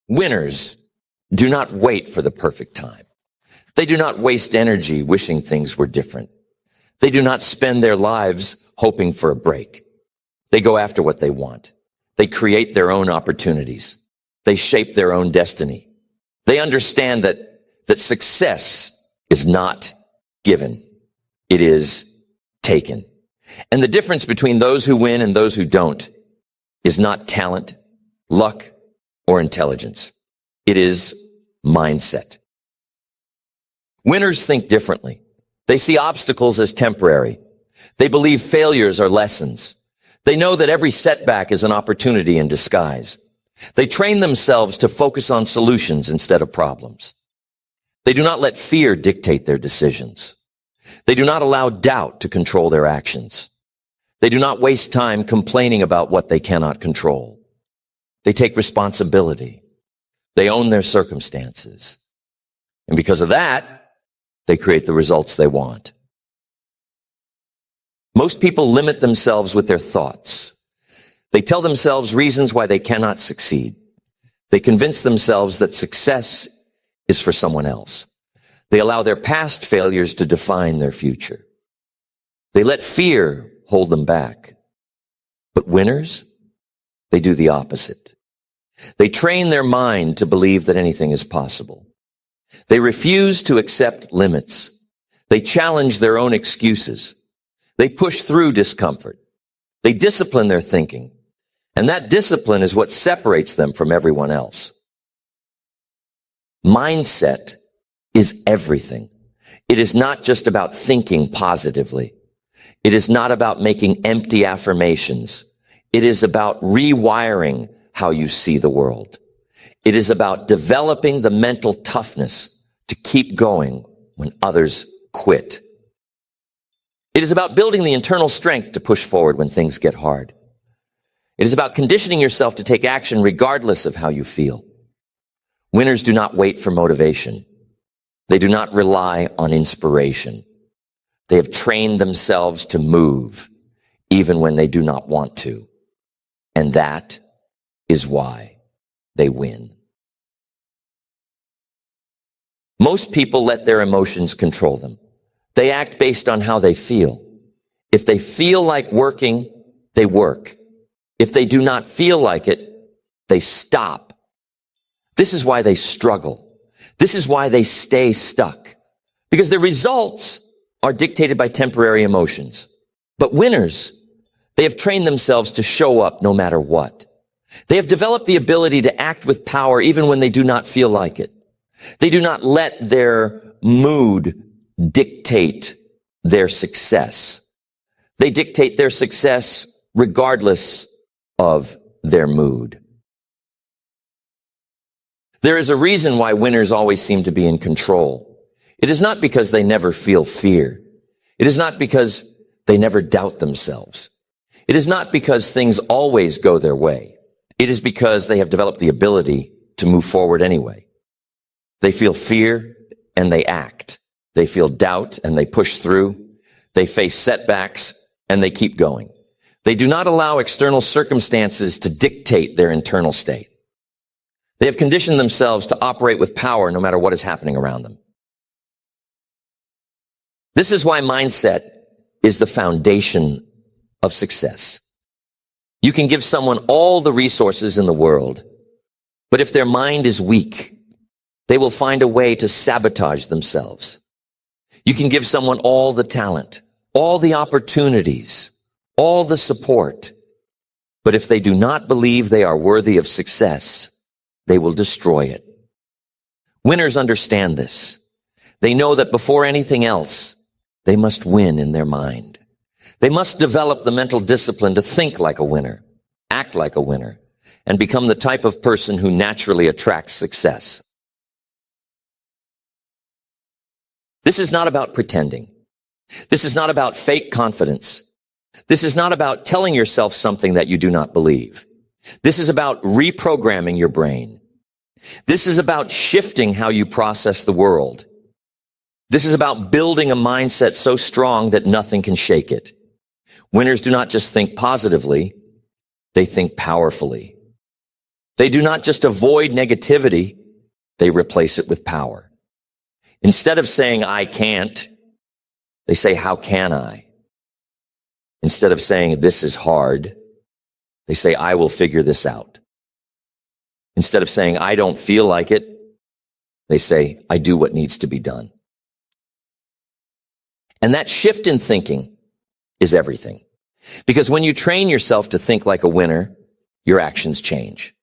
Winners do not wait for the perfect time. They do not waste energy wishing things were different. They do not spend their lives hoping for a break. They go after what they want. They create their own opportunities. They shape their own destiny. They understand that success is not given. It is taken. And the difference between those who win and those who don't is not talent, luck, or intelligence. It is mindset. Winners think differently. They see obstacles as temporary. They believe failures are lessons. They know that every setback is an opportunity in disguise. They train themselves to focus on solutions instead of problems. They do not let fear dictate their decisions. They do not allow doubt to control their actions. They do not waste time complaining about what they cannot control. They take responsibility. They own their circumstances. And because of that, they create the results they want. Most people limit themselves with their thoughts. They tell themselves reasons why they cannot succeed. They convince themselves that success is for someone else. They allow their past failures to define their future. They let fear hold them back. But winners, they do the opposite. They train their mind to believe that anything is possible. They refuse to accept limits. They challenge their own excuses. They push through discomfort. They discipline their thinking. And that discipline is what separates them from everyone else. Mindset is everything. It is not just about thinking positively. It is not about making empty affirmations. It is about rewiring how you see the world. It is about developing the mental toughness to keep going when others quit. It is about building the internal strength to push forward when things get hard. It is about conditioning yourself to take action regardless of how you feel. Winners do not wait for motivation. They do not rely on inspiration. They have trained themselves to move even when they do not want to. And that is why they win. Most people let their emotions control them. They act based on how they feel. If they feel like working, they work. If they do not feel like it, they stop. This is why they struggle. This is why they stay stuck. Because the results are dictated by temporary emotions. But winners, they have trained themselves to show up no matter what. They have developed the ability to act with power even when they do not feel like it. They do not let their mood dictate their success. They dictate their success regardless of their mood. There is a reason why winners always seem to be in control. It is not because they never feel fear. It is not because they never doubt themselves. It is not because things always go their way. It is because they have developed the ability to move forward anyway. They feel fear and they act. They feel doubt and they push through. They face setbacks and they keep going. They do not allow external circumstances to dictate their internal state. They have conditioned themselves to operate with power no matter what is happening around them. This is why mindset is the foundation of success. You can give someone all the resources in the world, but if their mind is weak, they will find a way to sabotage themselves. You can give someone all the talent, all the opportunities, all the support, but if they do not believe they are worthy of success, they will destroy it. Winners understand this. They know that before anything else, they must win in their mind. They must develop the mental discipline to think like a winner, act like a winner, and become the type of person who naturally attracts success. This is not about pretending. This is not about fake confidence. This is not about telling yourself something that you do not believe. This is about reprogramming your brain. This is about shifting how you process the world. This is about building a mindset so strong that nothing can shake it. Winners do not just think positively, they think powerfully. They do not just avoid negativity, they replace it with power. Instead of saying, I can't, they say, how can I? Instead of saying, this is hard, they say, I will figure this out. Instead of saying, I don't feel like it, they say, I do what needs to be done. And that shift in thinking is everything. Because when you train yourself to think like a winner, your actions change.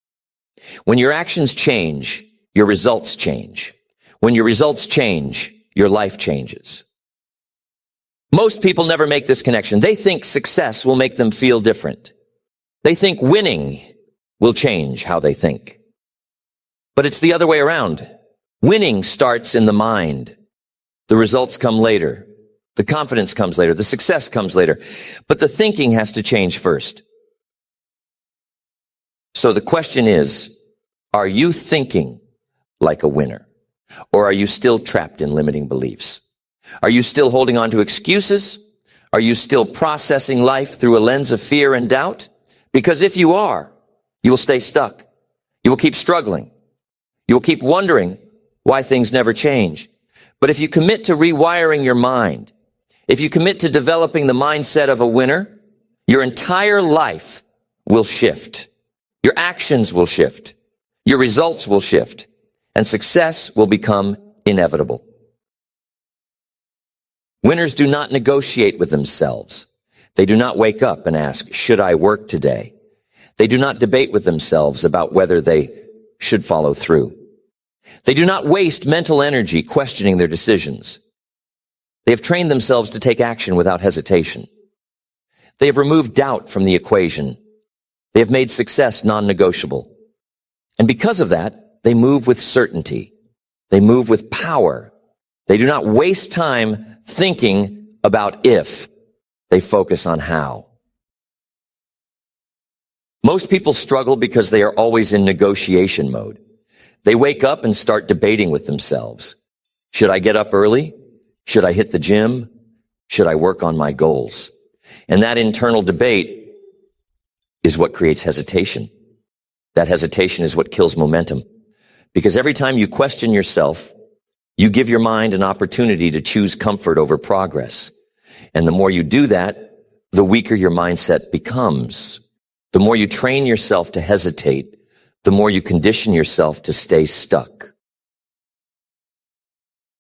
When your actions change, your results change. When your results change, your life changes. Most people never make this connection. They think success will make them feel different. They think winning will change how they think. But it's the other way around. Winning starts in the mind. The results come later. The confidence comes later. The success comes later. But the thinking has to change first. So the question is, are you thinking like a winner? Or are you still trapped in limiting beliefs? Are you still holding on to excuses? Are you still processing life through a lens of fear and doubt? Because if you are, you will stay stuck. You will keep struggling. You will keep wondering why things never change. But if you commit to rewiring your mind, if you commit to developing the mindset of a winner, your entire life will shift. Your actions will shift. Your results will shift. And success will become inevitable. Winners do not negotiate with themselves. They do not wake up and ask, should I work today? They do not debate with themselves about whether they should follow through. They do not waste mental energy questioning their decisions. They have trained themselves to take action without hesitation. They have removed doubt from the equation. They have made success non-negotiable. And because of that, they move with certainty. They move with power. They do not waste time thinking about if. They focus on how. Most people struggle because they are always in negotiation mode. They wake up and start debating with themselves. Should I get up early? Should I hit the gym? Should I work on my goals? And that internal debate is what creates hesitation. That hesitation is what kills momentum. Because every time you question yourself, you give your mind an opportunity to choose comfort over progress. And the more you do that, the weaker your mindset becomes. The more you train yourself to hesitate, the more you condition yourself to stay stuck.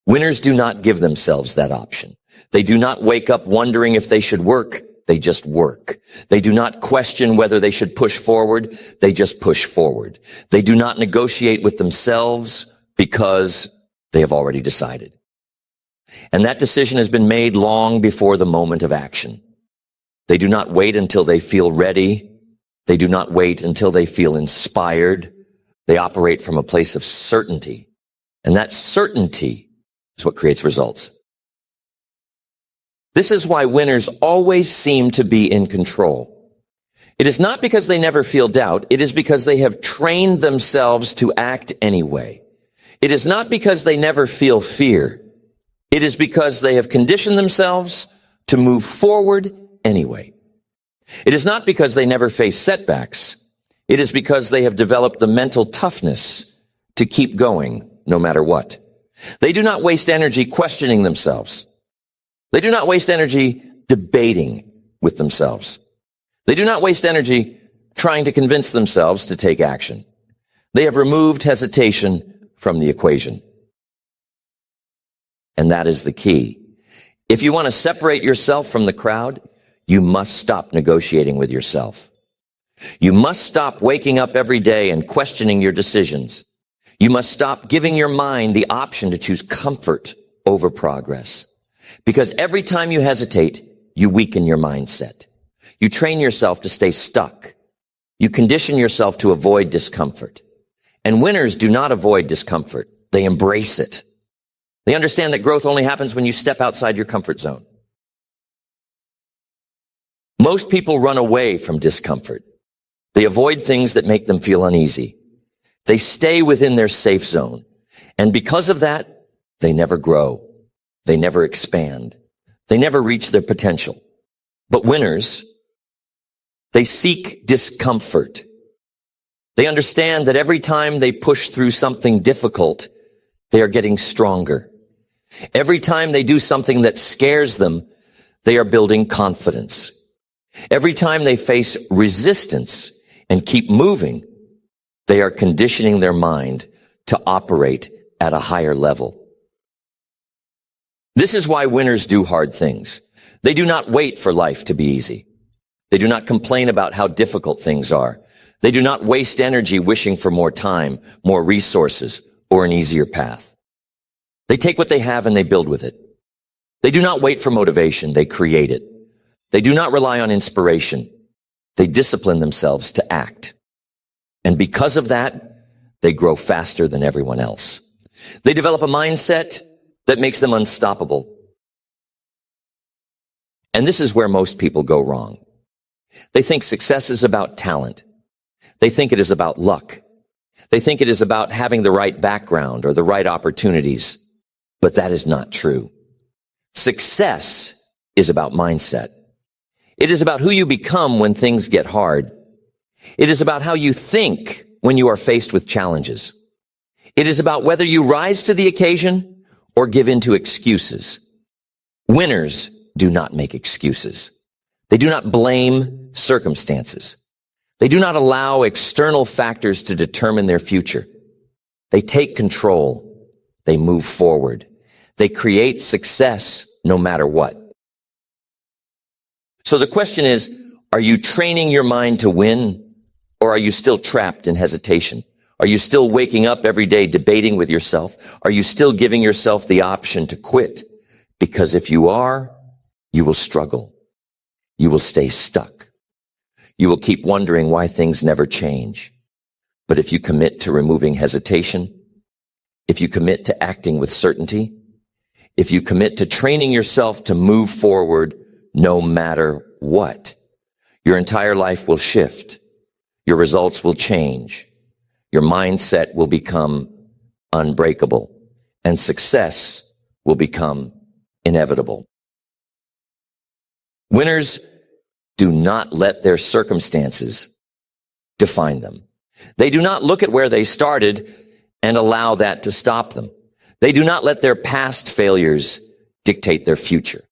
Winners do not give themselves that option. They do not wake up wondering if they should work. They just work. They do not question whether they should push forward. They just push forward. They do not negotiate with themselves because they have already decided. And that decision has been made long before the moment of action. They do not wait until they feel ready. They do not wait until they feel inspired. They operate from a place of certainty. And that certainty is what creates results. This is why winners always seem to be in control. It is not because they never feel doubt. It is because they have trained themselves to act anyway. It is not because they never feel fear. It is because they have conditioned themselves to move forward anyway. It is not because they never face setbacks. It is because they have developed the mental toughness to keep going no matter what. They do not waste energy questioning themselves. They do not waste energy debating with themselves. They do not waste energy trying to convince themselves to take action. They have removed hesitation from the equation. And that is the key. If you want to separate yourself from the crowd, you must stop negotiating with yourself. You must stop waking up every day and questioning your decisions. You must stop giving your mind the option to choose comfort over progress. Because every time you hesitate, you weaken your mindset. You train yourself to stay stuck. You condition yourself to avoid discomfort. And winners do not avoid discomfort. They embrace it. They understand that growth only happens when you step outside your comfort zone. Most people run away from discomfort. They avoid things that make them feel uneasy. They stay within their safe zone. And because of that, they never grow. They never expand. They never reach their potential. But winners, they seek discomfort. They understand that every time they push through something difficult, they are getting stronger. Every time they do something that scares them, they are building confidence. Every time they face resistance and keep moving, they are conditioning their mind to operate at a higher level. This is why winners do hard things. They do not wait for life to be easy. They do not complain about how difficult things are. They do not waste energy wishing for more time, more resources, or an easier path. They take what they have and they build with it. They do not wait for motivation. They create it. They do not rely on inspiration. They discipline themselves to act. And because of that, they grow faster than everyone else. They develop a mindset that makes them unstoppable. And this is where most people go wrong. They think success is about talent. They think it is about luck. They think it is about having the right background or the right opportunities. But that is not true. Success is about mindset. It is about who you become when things get hard. It is about how you think when you are faced with challenges. It is about whether you rise to the occasion or give in to excuses. Winners do not make excuses. They do not blame circumstances. They do not allow external factors to determine their future. They take control. They move forward. They create success no matter what. So the question is, are you training your mind to win, or are you still trapped in hesitation? Are you still waking up every day debating with yourself? Are you still giving yourself the option to quit? Because if you are, you will struggle. You will stay stuck. You will keep wondering why things never change. But if you commit to removing hesitation, if you commit to acting with certainty, if you commit to training yourself to move forward no matter what, your entire life will shift. Your results will change. Your mindset will become unbreakable, and success will become inevitable. Winners do not let their circumstances define them. They do not look at where they started and allow that to stop them. They do not let their past failures dictate their future.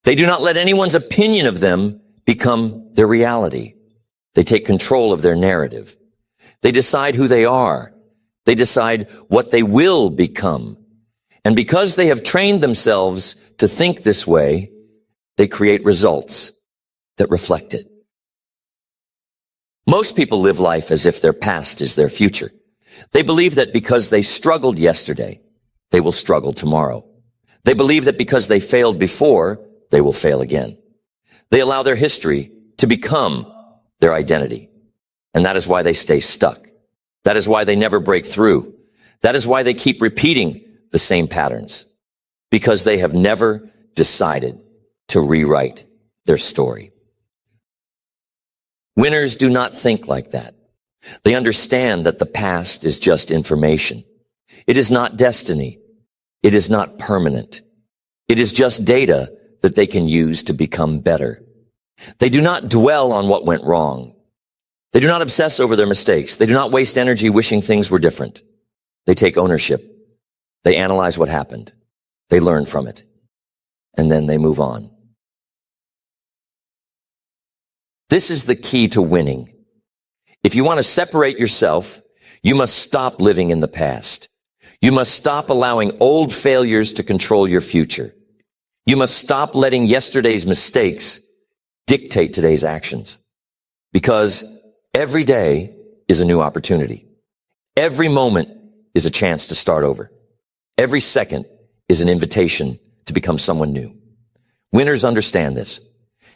They do not let anyone's opinion of them become their reality. They take control of their narrative. They decide who they are. They decide what they will become. And because they have trained themselves to think this way, they create results that reflect it. Most people live life as if their past is their future. They believe that because they struggled yesterday, they will struggle tomorrow. They believe that because they failed before, they will fail again. They allow their history to become their identity. And that is why they stay stuck. That is why they never break through. That is why they keep repeating the same patterns. Because they have never decided to rewrite their story. Winners do not think like that. They understand that the past is just information. It is not destiny. It is not permanent. It is just data that they can use to become better. They do not dwell on what went wrong. They do not obsess over their mistakes. They do not waste energy wishing things were different. They take ownership. They analyze what happened. They learn from it. And then they move on. This is the key to winning. If you want to separate yourself, you must stop living in the past. You must stop allowing old failures to control your future. You must stop letting yesterday's mistakes dictate today's actions. Because every day is a new opportunity. Every moment is a chance to start over. Every second is an invitation to become someone new. Winners understand this.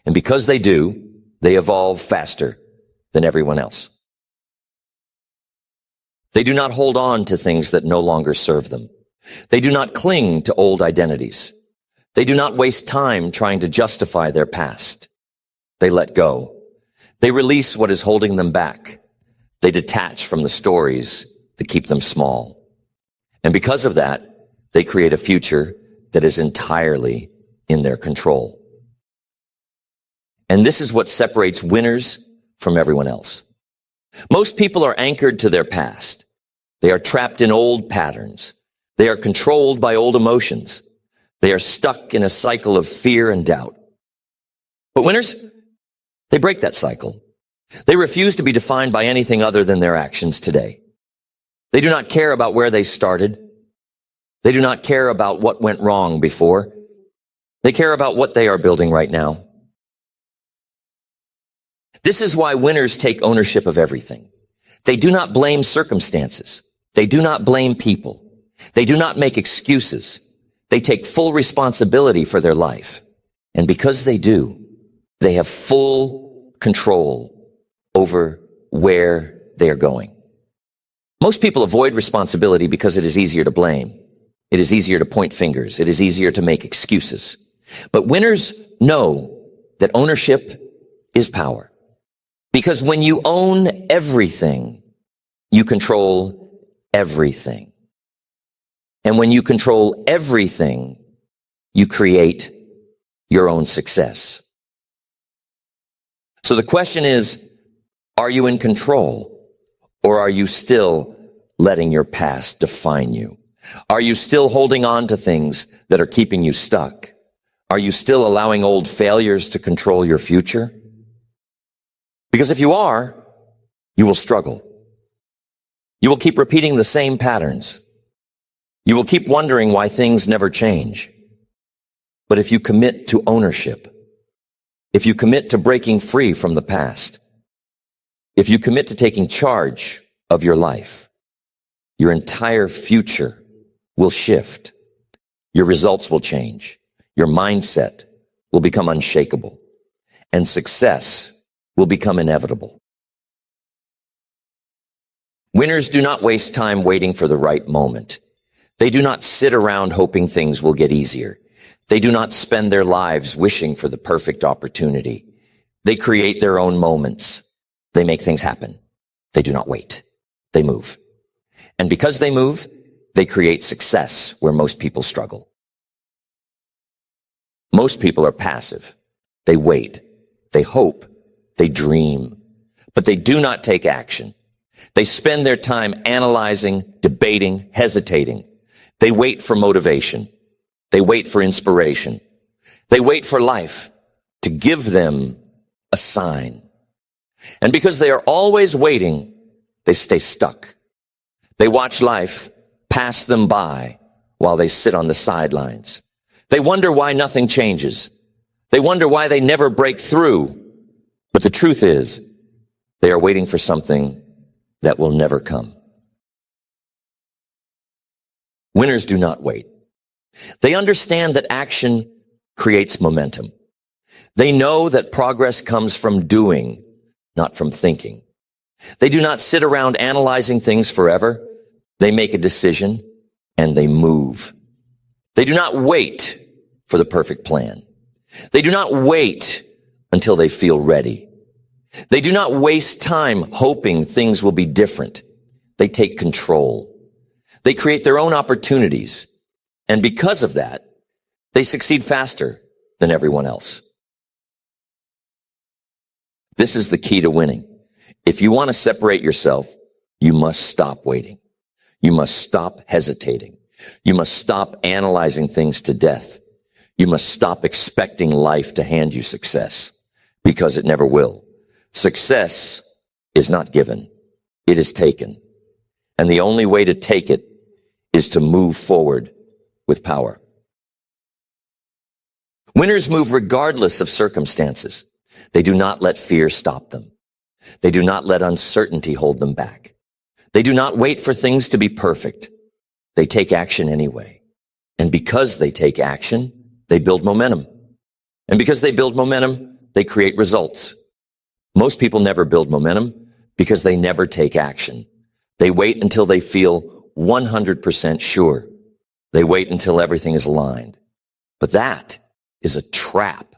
And because they do, they evolve faster than everyone else. They do not hold on to things that no longer serve them. They do not cling to old identities. They do not waste time trying to justify their past. They let go. They release what is holding them back. They detach from the stories that keep them small. And because of that, they create a future that is entirely in their control. And this is what separates winners from everyone else. Most people are anchored to their past. They are trapped in old patterns. They are controlled by old emotions. They are stuck in a cycle of fear and doubt. But winners, they break that cycle. They refuse to be defined by anything other than their actions today. They do not care about where they started. They do not care about what went wrong before. They care about what they are building right now. This is why winners take ownership of everything. They do not blame circumstances. They do not blame people. They do not make excuses. They take full responsibility for their life. And because they do, they have full control over where they are going. Most people avoid responsibility because it is easier to blame. It is easier to point fingers. It is easier to make excuses. But winners know that ownership is power. Because when you own everything, you control everything. And when you control everything, you create your own success. So the question is, are you in control, or are you still letting your past define you? Are you still holding on to things that are keeping you stuck? Are you still allowing old failures to control your future? Because if you are, you will struggle. You will keep repeating the same patterns. You will keep wondering why things never change. But if you commit to ownership, if you commit to breaking free from the past, if you commit to taking charge of your life, your entire future will shift. Your results will change. Your mindset will become unshakable. And success will become inevitable. Winners do not waste time waiting for the right moment. They do not sit around hoping things will get easier. They do not spend their lives wishing for the perfect opportunity. They create their own moments. They make things happen. They do not wait. They move. And because they move, they create success where most people struggle. Most people are passive. They wait. They hope. They dream. But they do not take action. They spend their time analyzing, debating, hesitating. They wait for motivation. They wait for inspiration. They wait for life to give them a sign. And because they are always waiting, they stay stuck. They watch life pass them by while they sit on the sidelines. They wonder why nothing changes. They wonder why they never break through. But the truth is, they are waiting for something that will never come. Winners do not wait. They understand that action creates momentum. They know that progress comes from doing, not from thinking. They do not sit around analyzing things forever. They make a decision and they move. They do not wait for the perfect plan. They do not wait until they feel ready. They do not waste time hoping things will be different. They take control. They create their own opportunities. And because of that, they succeed faster than everyone else. This is the key to winning. If you want to separate yourself, you must stop waiting. You must stop hesitating. You must stop analyzing things to death. You must stop expecting life to hand you success, because it never will. Success is not given. It is taken. And the only way to take it is to move forward with power. Winners move regardless of circumstances. They do not let fear stop them. They do not let uncertainty hold them back. They do not wait for things to be perfect. They take action anyway. And because they take action, they build momentum. And because they build momentum, they create results. Most people never build momentum because they never take action. They wait until they feel 100% sure. They wait until everything is aligned. But that is a trap,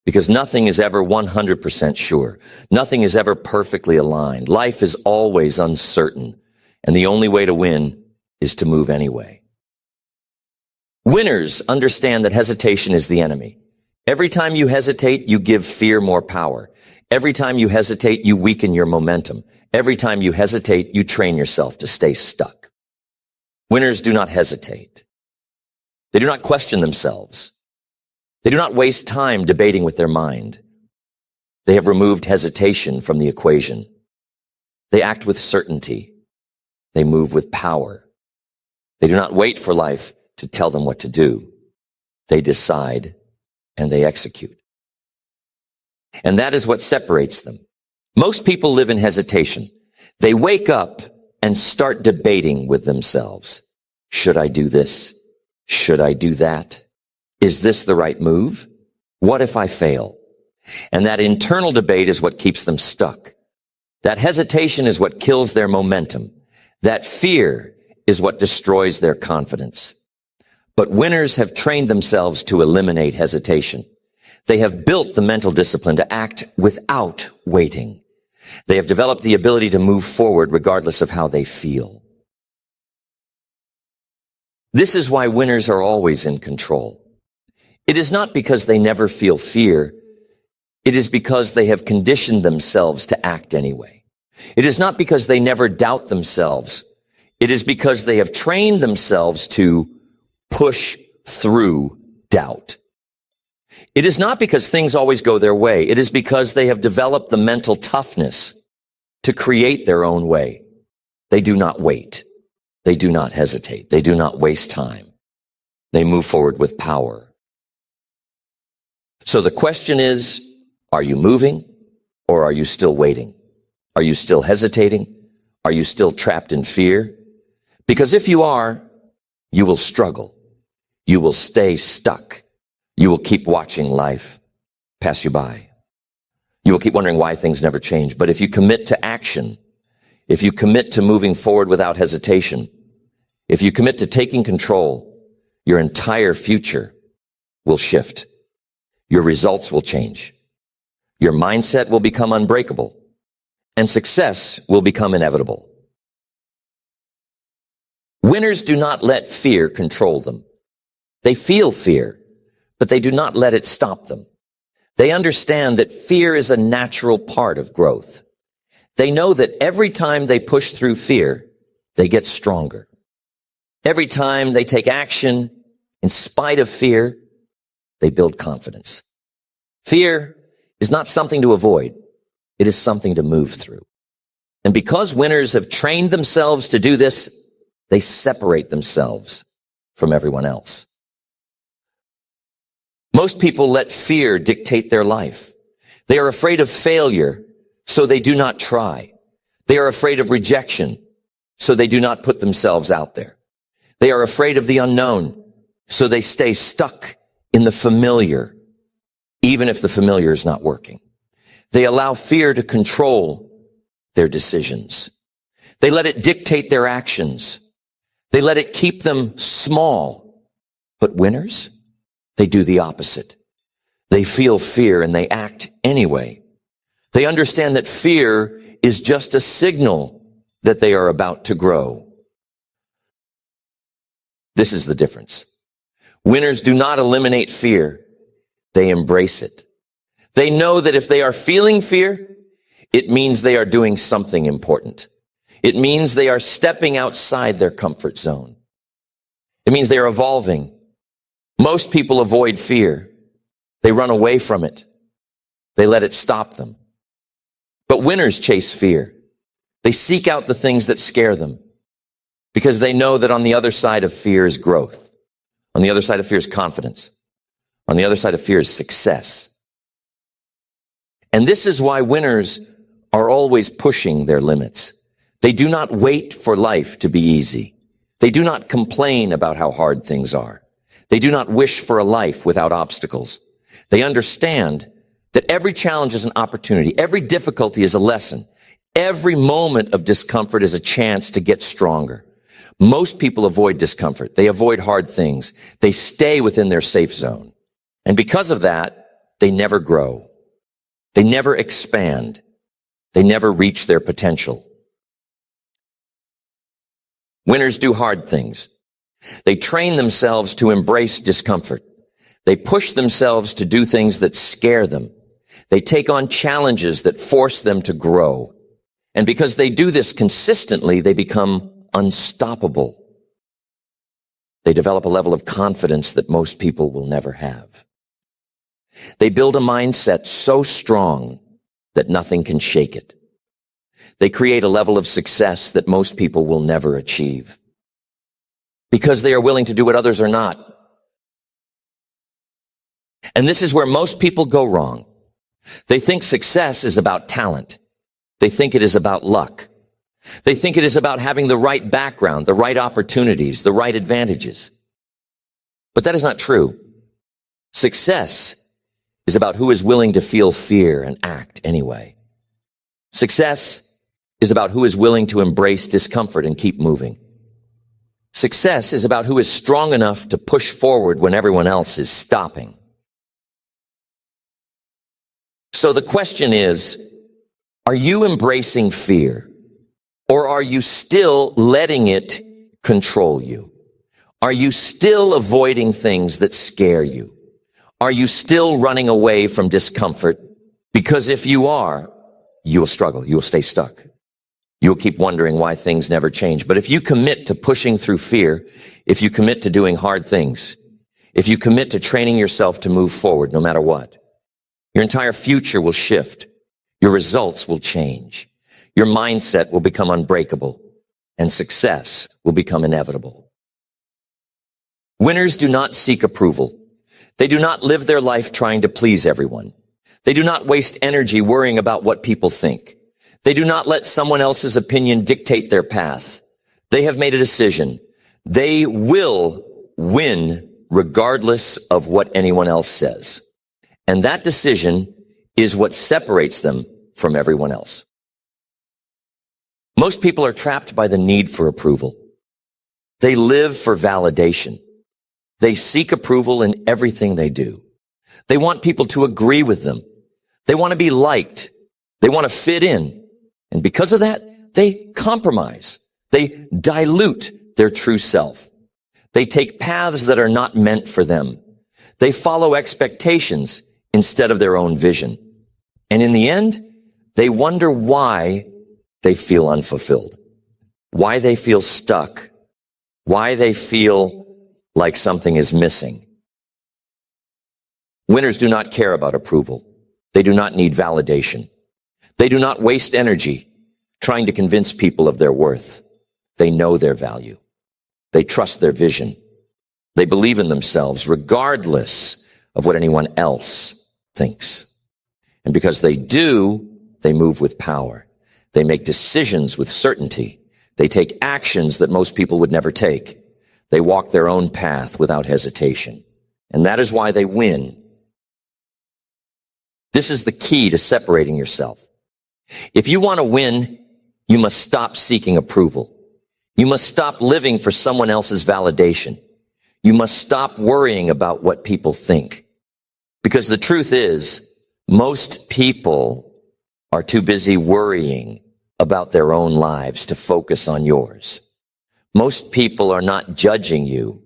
because nothing is ever 100% sure. Nothing is ever perfectly aligned. Life is always uncertain, and the only way to win is to move anyway. Winners understand that hesitation is the enemy. Every time you hesitate, you give fear more power. Every time you hesitate, you weaken your momentum. Every time you hesitate, you train yourself to stay stuck. Winners do not hesitate. They do not question themselves. They do not waste time debating with their mind. They have removed hesitation from the equation. They act with certainty. They move with power. They do not wait for life to tell them what to do. They decide and they execute. And that is what separates them. Most people live in hesitation. They wake up and start debating with themselves. Should I do this? Should I do that? Is this the right move? What if I fail? And that internal debate is what keeps them stuck. That hesitation is what kills their momentum. That fear is what destroys their confidence. But winners have trained themselves to eliminate hesitation. They have built the mental discipline to act without waiting. They have developed the ability to move forward regardless of how they feel. This is why winners are always in control. It is not because they never feel fear. It is because they have conditioned themselves to act anyway. It is not because they never doubt themselves. It is because they have trained themselves to push through doubt. It is not because things always go their way. It is because they have developed the mental toughness to create their own way. They do not wait. They do not hesitate. They do not waste time. They move forward with power. So the question is, are you moving or are you still waiting? Are you still hesitating? Are you still trapped in fear? Because if you are, you will struggle. You will stay stuck. You will keep watching life pass you by. You will keep wondering why things never change. But if you commit to action, if you commit to moving forward without hesitation, if you commit to taking control, your entire future will shift. Your results will change. Your mindset will become unbreakable, and success will become inevitable. Winners do not let fear control them. They feel fear, but they do not let it stop them. They understand that fear is a natural part of growth. They know that every time they push through fear, they get stronger. Every time they take action in spite of fear, they build confidence. Fear is not something to avoid. It is something to move through. And because winners have trained themselves to do this, they separate themselves from everyone else. Most people let fear dictate their life. They are afraid of failure, so they do not try. They are afraid of rejection, so they do not put themselves out there. They are afraid of the unknown, so they stay stuck in the familiar, even if the familiar is not working. They allow fear to control their decisions. They let it dictate their actions. They let it keep them small. But winners, they do the opposite. They feel fear and they act anyway. They understand that fear is just a signal that they are about to grow. This is the difference. Winners do not eliminate fear. They embrace it. They know that if they are feeling fear, it means they are doing something important. It means they are stepping outside their comfort zone. It means they are evolving. Most people avoid fear. They run away from it. They let it stop them. But winners chase fear. They seek out the things that scare them because they know that on the other side of fear is growth. On the other side of fear is confidence. On the other side of fear is success. And this is why winners are always pushing their limits. They do not wait for life to be easy. They do not complain about how hard things are. They do not wish for a life without obstacles. They understand that every challenge is an opportunity. Every difficulty is a lesson. Every moment of discomfort is a chance to get stronger. Most people avoid discomfort. They avoid hard things. They stay within their safe zone. And because of that, they never grow. They never expand. They never reach their potential. Winners do hard things. They train themselves to embrace discomfort. They push themselves to do things that scare them. They take on challenges that force them to grow. And because they do this consistently, they become unstoppable. They develop a level of confidence that most people will never have. They build a mindset so strong that nothing can shake it. They create a level of success that most people will never achieve because they are willing to do what others are not. And this is where most people go wrong. They think success is about talent. They think it is about luck. They think it is about having the right background, the right opportunities, the right advantages. But that is not true. Success is about who is willing to feel fear and act anyway. Success is about who is willing to embrace discomfort and keep moving. Success is about who is strong enough to push forward when everyone else is stopping. So the question is, are you embracing fear, or are you still letting it control you? Are you still avoiding things that scare you? Are you still running away from discomfort? Because if you are, you will struggle. You will stay stuck. You will keep wondering why things never change. But if you commit to pushing through fear, if you commit to doing hard things, if you commit to training yourself to move forward no matter what, your entire future will shift. Your results will change. Your mindset will become unbreakable, and success will become inevitable. Winners do not seek approval. They do not live their life trying to please everyone. They do not waste energy worrying about what people think. They do not let someone else's opinion dictate their path. They have made a decision. They will win regardless of what anyone else says. And that decision is what separates them from everyone else. Most people are trapped by the need for approval. They live for validation. They seek approval in everything they do. They want people to agree with them. They want to be liked. They want to fit in. And because of that, they compromise. They dilute their true self. They take paths that are not meant for them. They follow expectations instead of their own vision. And in the end, they wonder why they feel unfulfilled, why they feel stuck, why they feel like something is missing. Winners do not care about approval. They do not need validation. They do not waste energy trying to convince people of their worth. They know their value. They trust their vision. They believe in themselves regardless of what anyone else thinks. And because they do, they move with power. They make decisions with certainty. They take actions that most people would never take. They walk their own path without hesitation. And that is why they win. This is the key to separating yourself. If you want to win, you must stop seeking approval. You must stop living for someone else's validation. You must stop worrying about what people think. Because the truth is, most people are too busy worrying about their own lives to focus on yours. Most people are not judging you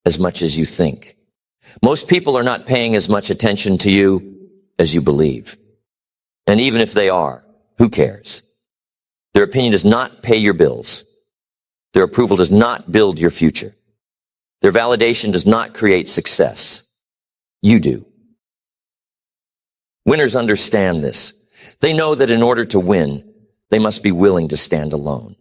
as much as you think. Most people are not paying as much attention to you as you believe. And even if they are, who cares? Their opinion does not pay your bills. Their approval does not build your future. Their validation does not create success. You do. Winners understand this. They know that in order to win, they must be willing to stand alone.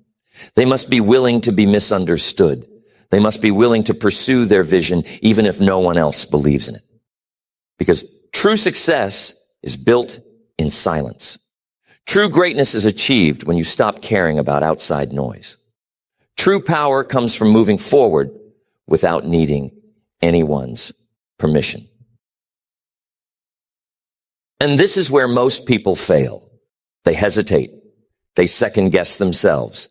They must be willing to be misunderstood. They must be willing to pursue their vision even if no one else believes in it. Because true success is built in silence. True greatness is achieved when you stop caring about outside noise. True power comes from moving forward without needing anyone's permission. And this is where most people fail. They hesitate. They second guess themselves.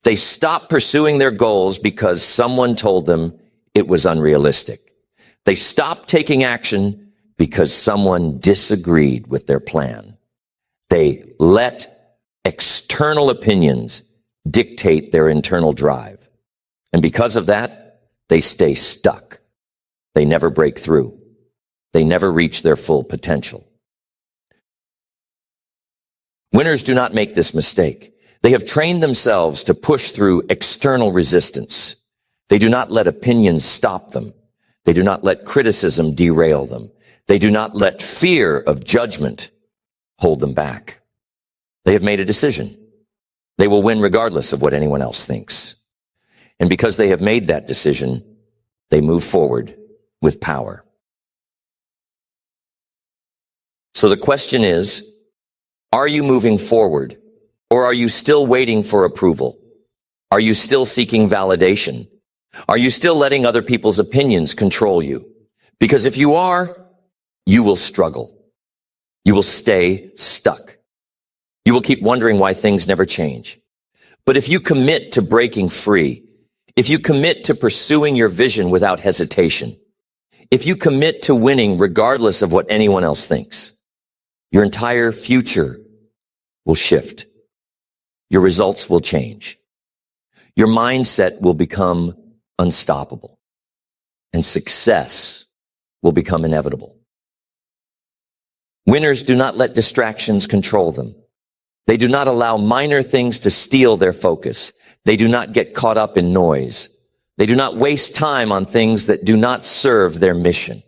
They stop pursuing their goals because someone told them it was unrealistic. They stop taking action because someone disagreed with their plan. They let external opinions dictate their internal drive. And because of that, they stay stuck. They never break through. They never reach their full potential. Winners do not make this mistake. They have trained themselves to push through external resistance. They do not let opinions stop them. They do not let criticism derail them. They do not let fear of judgment hold them back. They have made a decision. They will win regardless of what anyone else thinks. And because they have made that decision, they move forward with power. So the question is, are you moving forward, or are you still waiting for approval? Are you still seeking validation? Are you still letting other people's opinions control you? Because if you are, you will struggle. You will stay stuck. You will keep wondering why things never change. But if you commit to breaking free, if you commit to pursuing your vision without hesitation, if you commit to winning regardless of what anyone else thinks, your entire future will shift. Your results will change. Your mindset will become unstoppable, and success will become inevitable. Winners do not let distractions control them. They do not allow minor things to steal their focus. They do not get caught up in noise. They do not waste time on things that do not serve their mission.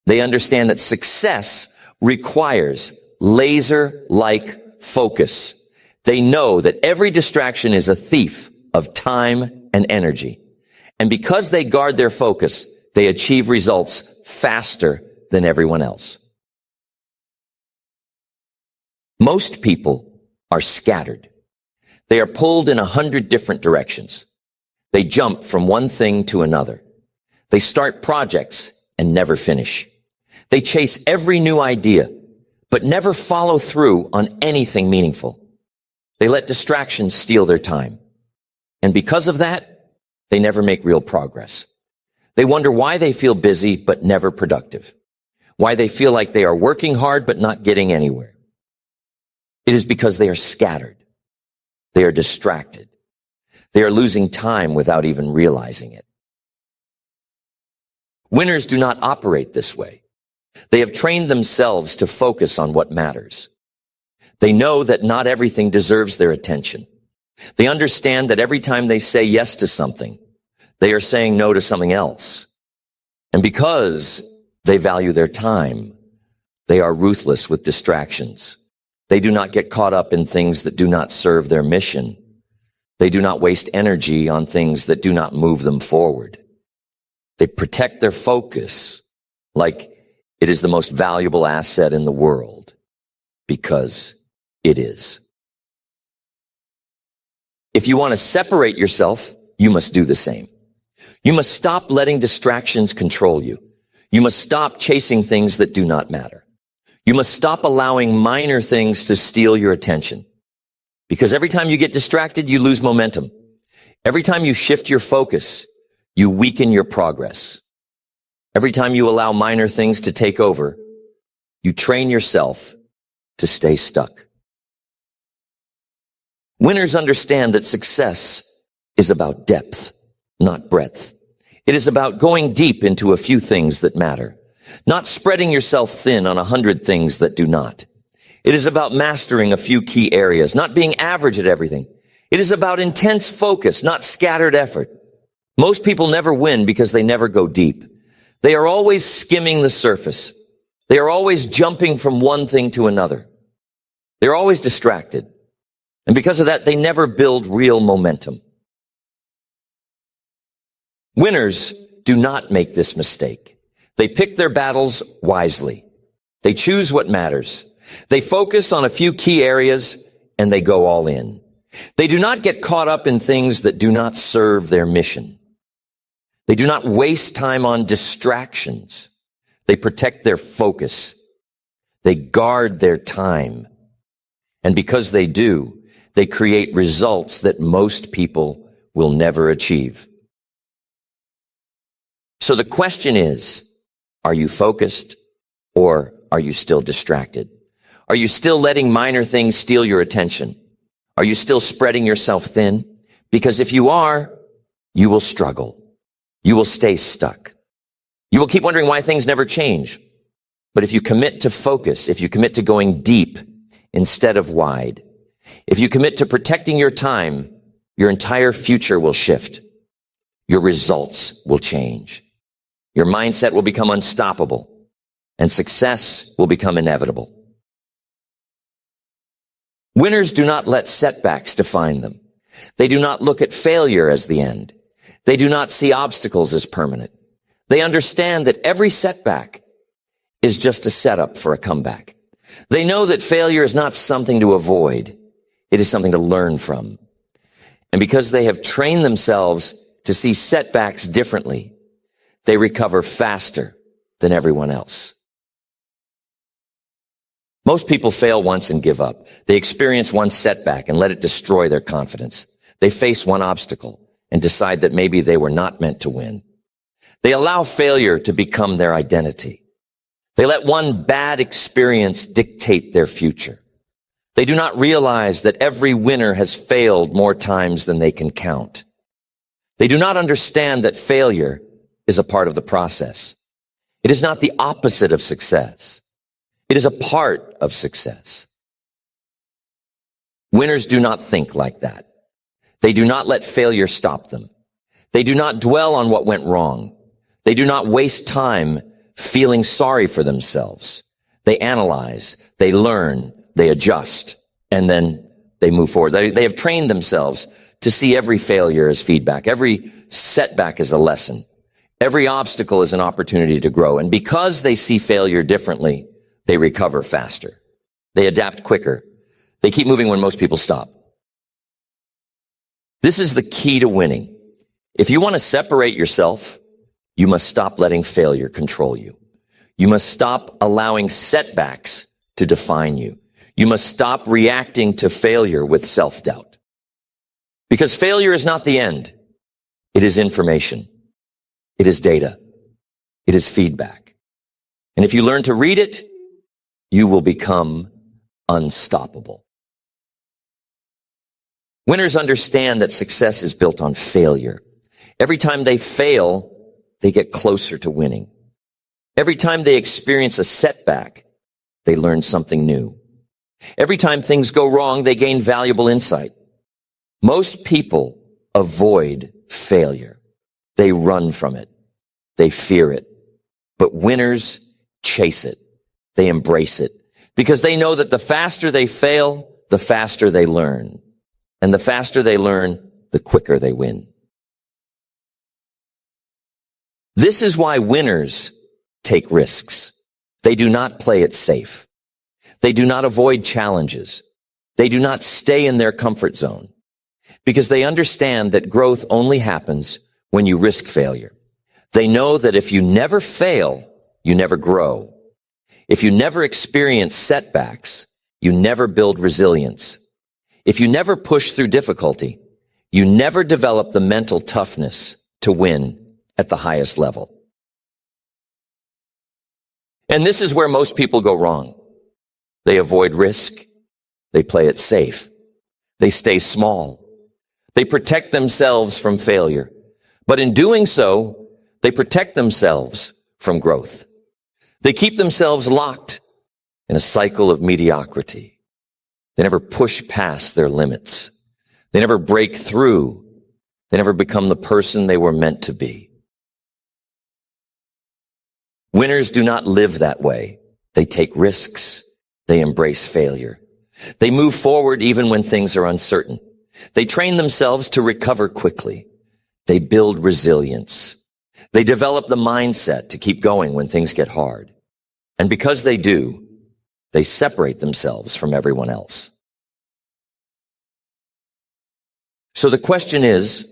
They understand that success requires laser-like focus. They know that every distraction is a thief of time and energy. And because they guard their focus, they achieve results faster than everyone else. Most people are scattered. They are pulled in 100 different directions. They jump from one thing to another. They start projects and never finish. They chase every new idea, but never follow through on anything meaningful. They let distractions steal their time. And because of that, they never make real progress. They wonder why they feel busy but never productive. Why they feel like they are working hard but not getting anywhere. It is because they are scattered. They are distracted. They are losing time without even realizing it. Winners do not operate this way. They have trained themselves to focus on what matters. They know that not everything deserves their attention. They understand that every time they say yes to something, they are saying no to something else. And because they value their time, they are ruthless with distractions. They do not get caught up in things that do not serve their mission. They do not waste energy on things that do not move them forward. They protect their focus like it is the most valuable asset in the world, because it is. If you want to separate yourself, you must do the same. You must stop letting distractions control you. You must stop chasing things that do not matter. You must stop allowing minor things to steal your attention. Because every time you get distracted, you lose momentum. Every time you shift your focus, you weaken your progress. Every time you allow minor things to take over, you train yourself to stay stuck. Winners understand that success is about depth, not breadth. It is about going deep into a few things that matter, not spreading yourself thin on 100 things that do not. It is about mastering a few key areas, not being average at everything. It is about intense focus, not scattered effort. Most people never win because they never go deep. They are always skimming the surface. They are always jumping from one thing to another. They're always distracted. And because of that, they never build real momentum. Winners do not make this mistake. They pick their battles wisely. They choose what matters. They focus on a few key areas and they go all in. They do not get caught up in things that do not serve their mission. They do not waste time on distractions. They protect their focus. They guard their time. And because they do, they create results that most people will never achieve. So the question is, are you focused or are you still distracted? Are you still letting minor things steal your attention? Are you still spreading yourself thin? Because if you are, you will struggle. You will stay stuck. You will keep wondering why things never change. But if you commit to focus, if you commit to going deep instead of wide, If you commit to protecting your time, your entire future will shift. Your results will change. Your mindset will become unstoppable, and success will become inevitable. Winners do not let setbacks define them. They do not look at failure as the end. They do not see obstacles as permanent. They understand that every setback is just a setup for a comeback. They know that failure is not something to avoid. It is something to learn from. And because they have trained themselves to see setbacks differently, they recover faster than everyone else. Most people fail once and give up. They experience one setback and let it destroy their confidence. They face one obstacle and decide that maybe they were not meant to win. They allow failure to become their identity. They let one bad experience dictate their future. They do not realize that every winner has failed more times than they can count. They do not understand that failure is a part of the process. It is not the opposite of success. It is a part of success. Winners do not think like that. They do not let failure stop them. They do not dwell on what went wrong. They do not waste time feeling sorry for themselves. They analyze, they learn, they adjust, and then they move forward. They have trained themselves to see every failure as feedback. Every setback as a lesson. Every obstacle is an opportunity to grow. And because they see failure differently, they recover faster. They adapt quicker. They keep moving when most people stop. This is the key to winning. If you want to separate yourself, you must stop letting failure control you. You must stop allowing setbacks to define you. You must stop reacting to failure with self-doubt. Because failure is not the end. It is information. It is data. It is feedback. And if you learn to read it, you will become unstoppable. Winners understand that success is built on failure. Every time they fail, they get closer to winning. Every time they experience a setback, they learn something new. Every time things go wrong, they gain valuable insight. Most people avoid failure. They run from it. They fear it. But winners chase it. They embrace it because they know that the faster they fail, the faster they learn. And the faster they learn, the quicker they win. This is why winners take risks. They do not play it safe. They do not avoid challenges. They do not stay in their comfort zone because they understand that growth only happens when you risk failure. They know that if you never fail, you never grow. If you never experience setbacks, you never build resilience. If you never push through difficulty, you never develop the mental toughness to win at the highest level. And this is where most people go wrong. They avoid risk. They play it safe. They stay small. They protect themselves from failure. But in doing so, they protect themselves from growth. They keep themselves locked in a cycle of mediocrity. They never push past their limits. They never break through. They never become the person they were meant to be. Winners do not live that way. They take risks. They embrace failure. They move forward even when things are uncertain. They train themselves to recover quickly. They build resilience. They develop the mindset to keep going when things get hard. And because they do, they separate themselves from everyone else. So the question is,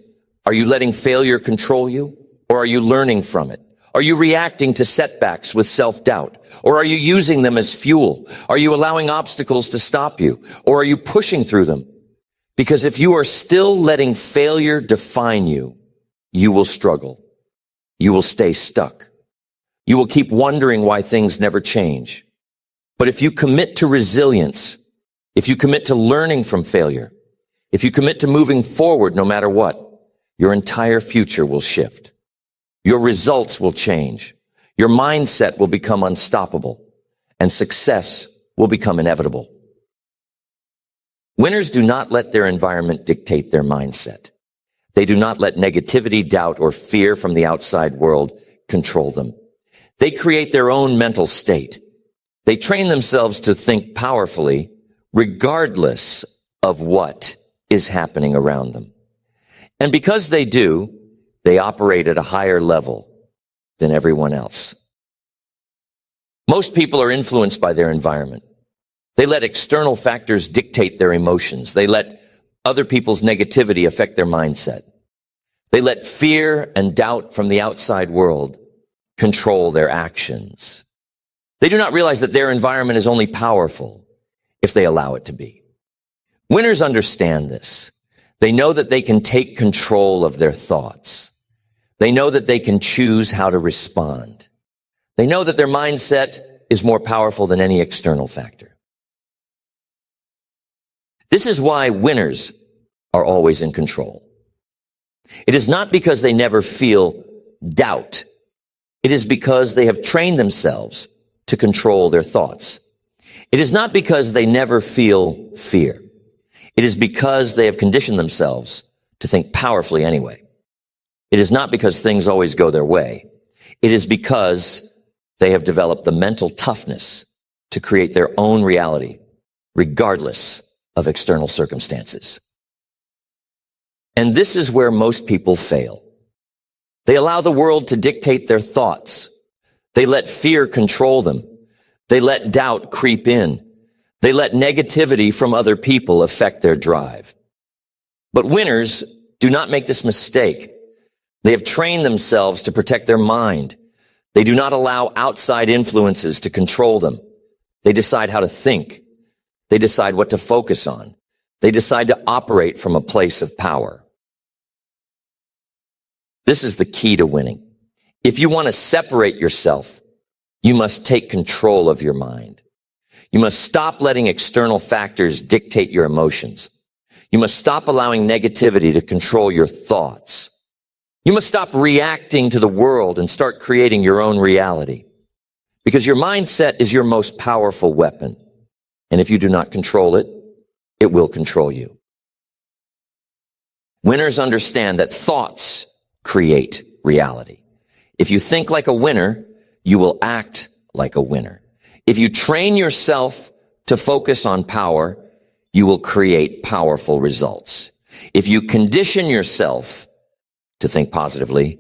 are you letting failure control you, or are you learning from it? Are you reacting to setbacks with self-doubt? Or are you using them as fuel? Are you allowing obstacles to stop you? Or are you pushing through them? Because if you are still letting failure define you, you will struggle. You will stay stuck. You will keep wondering why things never change. But if you commit to resilience, if you commit to learning from failure, if you commit to moving forward no matter what, your entire future will shift. Your results will change. Your mindset will become unstoppable, and success will become inevitable. Winners do not let their environment dictate their mindset. They do not let negativity, doubt, or fear from the outside world control them. They create their own mental state. They train themselves to think powerfully, regardless of what is happening around them. And because they do, they operate at a higher level than everyone else. Most people are influenced by their environment. They let external factors dictate their emotions. They let other people's negativity affect their mindset. They let fear and doubt from the outside world control their actions. They do not realize that their environment is only powerful if they allow it to be. Winners understand this. They know that they can take control of their thoughts. They know that they can choose how to respond. They know that their mindset is more powerful than any external factor. This is why winners are always in control. It is not because they never feel doubt. It is because they have trained themselves to control their thoughts. It is not because they never feel fear. It is because they have conditioned themselves to think powerfully anyway. It is not because things always go their way. It is because they have developed the mental toughness to create their own reality, regardless of external circumstances. And this is where most people fail. They allow the world to dictate their thoughts. They let fear control them. They let doubt creep in. They let negativity from other people affect their drive. But winners do not make this mistake. They have trained themselves to protect their mind. They do not allow outside influences to control them. They decide how to think. They decide what to focus on. They decide to operate from a place of power. This is the key to winning. If you want to separate yourself, you must take control of your mind. You must stop letting external factors dictate your emotions. You must stop allowing negativity to control your thoughts. You must stop reacting to the world and start creating your own reality. Because your mindset is your most powerful weapon. And if you do not control it, it will control you. Winners understand that thoughts create reality. If you think like a winner, you will act like a winner. If you train yourself to focus on power, you will create powerful results. If you condition yourself to think positively,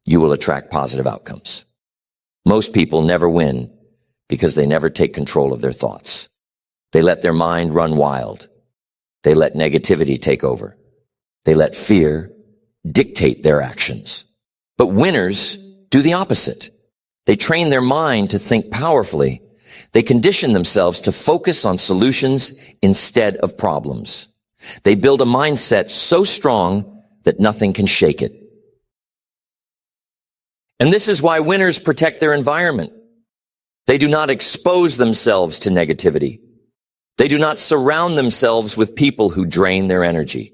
you will attract positive outcomes. Most people never win because they never take control of their thoughts. They let their mind run wild. They let negativity take over. They let fear dictate their actions. But winners do the opposite. They train their mind to think powerfully. They condition themselves to focus on solutions instead of problems. They build a mindset so strong that nothing can shake it. And this is why winners protect their environment. They do not expose themselves to negativity. They do not surround themselves with people who drain their energy.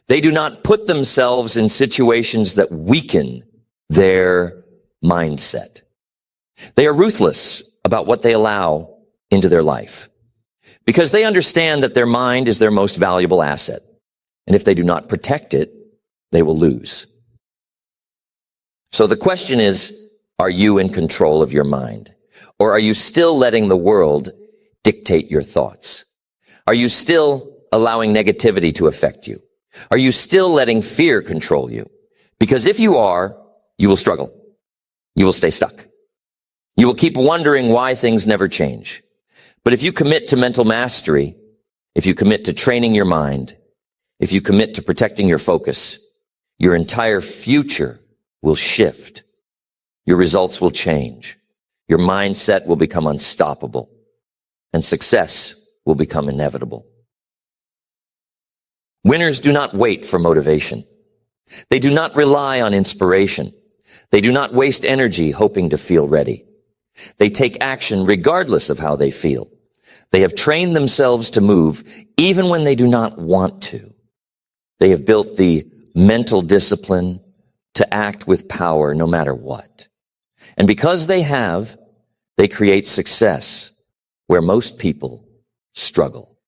They do not put themselves in situations that weaken their mindset. They are ruthless about what they allow into their life because they understand that their mind is their most valuable asset. And if they do not protect it, they will lose. So the question is, are you in control of your mind? Or are you still letting the world dictate your thoughts? Are you still allowing negativity to affect you? Are you still letting fear control you? Because if you are, you will struggle. You will stay stuck. You will keep wondering why things never change. But if you commit to mental mastery, if you commit to training your mind, if you commit to protecting your focus, your entire future will shift. Your results will change. Your mindset will become unstoppable. And success will become inevitable. Winners do not wait for motivation. They do not rely on inspiration. They do not waste energy hoping to feel ready. They take action regardless of how they feel. They have trained themselves to move even when they do not want to. They have built the mental discipline to act with power no matter what. And because they have, they create success where most people struggle.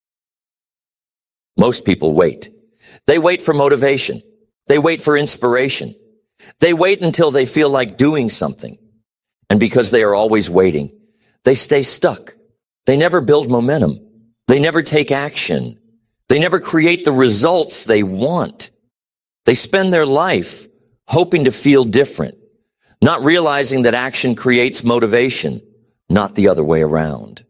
Most people wait. They wait for motivation. They wait for inspiration. They wait until they feel like doing something. And because they are always waiting, they stay stuck. They never build momentum. They never take action. They never create the results they want. They spend their life hoping to feel different, not realizing that action creates motivation, not the other way around.